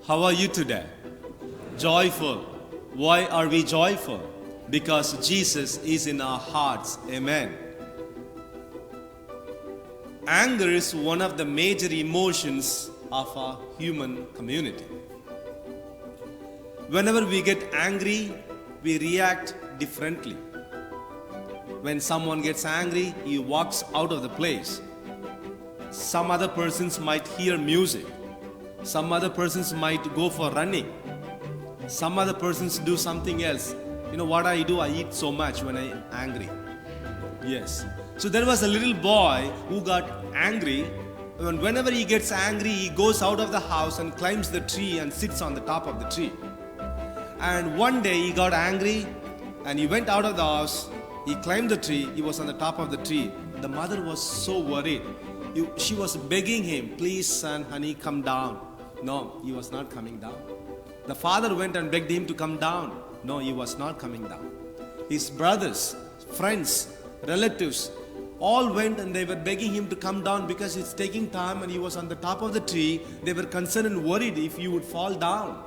How are you today? Joyful. Why are we joyful? Because Jesus is in our hearts. Amen. Anger is one of the major emotions of our human community. Whenever we get angry, we react differently. When someone gets angry, he walks out of the place. Some other persons might hear music. Some other persons might go for running. Some other persons do something else. You know what I do? I eat so much when I am angry. Yes. So there was a little boy who got angry. And whenever he gets angry, he goes out of the house and climbs the tree and sits on the top of the tree. And one day he got angry and he went out of the house. He climbed the tree. He was on the top of the tree. The mother was so worried. She was begging him, please son, honey, come down. No, he was not coming down. The father went and begged him to come down. No, he was not coming down. His brothers, friends, relatives, all went and they were begging him to come down because it's taking time and he was on the top of the tree. They were concerned and worried if he would fall down.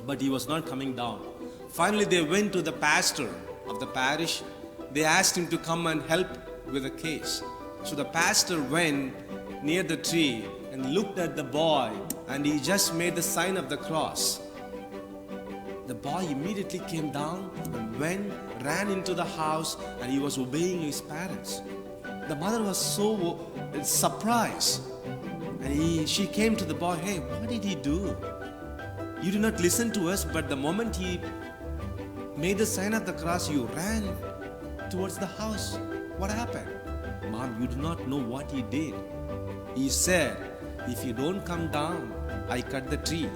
But he was not coming down. Finally, they went to the pastor of the parish. They asked him to come and help with the case. So the pastor went near the tree and looked at the boy and he just made the sign of the cross. The boy immediately came down and ran into the house and he was obeying his parents. The mother was so surprised. And she came to the boy, hey, what did he do? You did not listen to us, but the moment he made the sign of the cross, you ran towards the house. What happened? Mom, you do not know what he did. He said, if you don't come down, I cut the tree.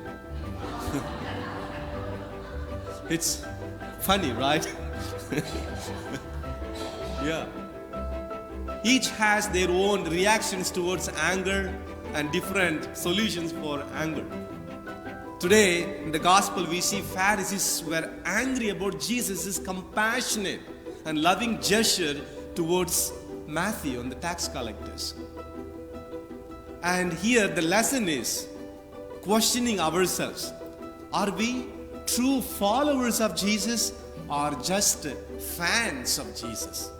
It's funny, right? Yeah. Each has their own reactions towards anger and different solutions for anger. Today, in the gospel, we see Pharisees were angry about Jesus' compassionate and loving gesture towards Matthew and the tax collectors. And here the lesson is questioning ourselves. Are we true followers of Jesus or just fans of Jesus?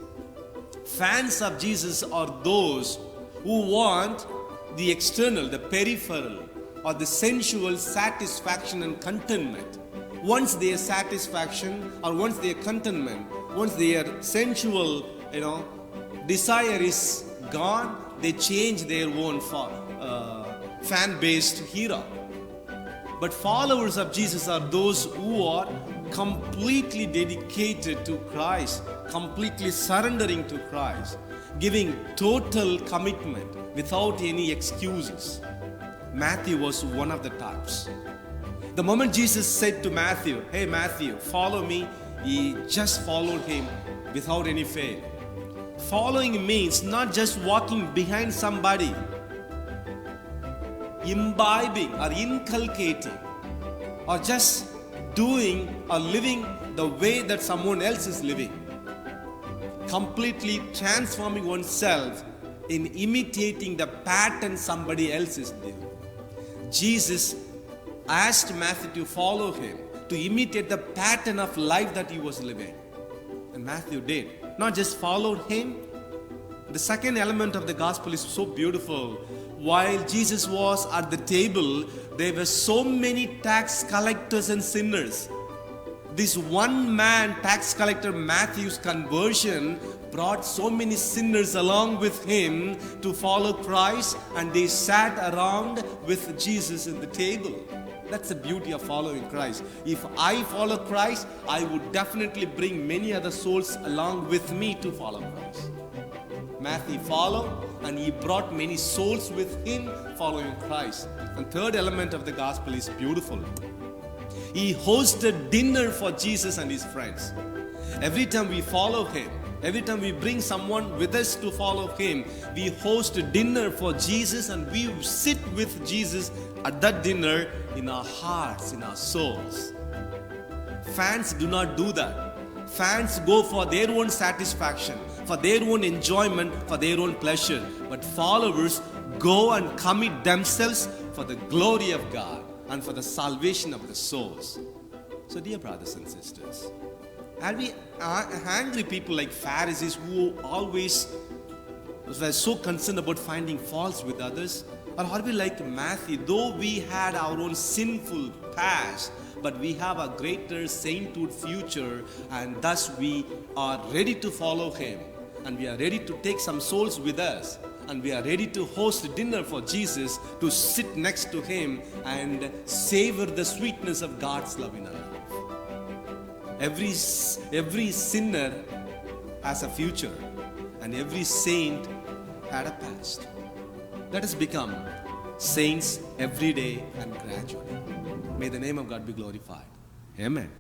Fans of Jesus are those who want the external, the peripheral, or the sensual satisfaction and contentment. Once their satisfaction or once their contentment, once their sensual, desire is gone, they change their own fan-based hero. But followers of Jesus are those who are completely dedicated to Christ, completely surrendering to Christ, giving total commitment without any excuses. Matthew was one of the types. The moment Jesus said to Matthew, hey Matthew, follow me, he just followed him without any fail. Following means not just walking behind somebody, imbibing or inculcating, or just doing or living the way that someone else is living. Completely transforming oneself in imitating the pattern somebody else is living. Jesus asked Matthew to follow him, to imitate the pattern of life that he was living. And Matthew did. Not just followed him. The second element of the gospel is so beautiful. While Jesus was at the table, there were so many tax collectors and sinners. This one man, tax collector Matthew's conversion, brought so many sinners along with him to follow Christ, and they sat around with Jesus at the table. That's the beauty of following Christ. If I follow Christ, I would definitely bring many other souls along with me to follow Christ. Matthew followed and he brought many souls with him following Christ. And third element of the gospel is beautiful. He hosted dinner for Jesus and his friends. Every time we follow him, every time we bring someone with us to follow him, we host a dinner for Jesus and we sit with Jesus at that dinner in our hearts, in our souls. Fans do not do that. Fans go for their own satisfaction, for their own enjoyment, for their own pleasure. But followers go and commit themselves for the glory of God, and for the salvation of the souls. So, dear brothers and sisters, are we angry people like Pharisees who always were so concerned about finding faults with others? Or are we like Matthew, though we had our own sinful past, but we have a greater sainthood future, and thus we are ready to follow him, and we are ready to take some souls with us, and we are ready to host dinner for Jesus, to sit next to him and savor the sweetness of God's love in our life. Every sinner has a future, and every saint had a past. Let us become saints every day and gradually. May the name of God be glorified. Amen.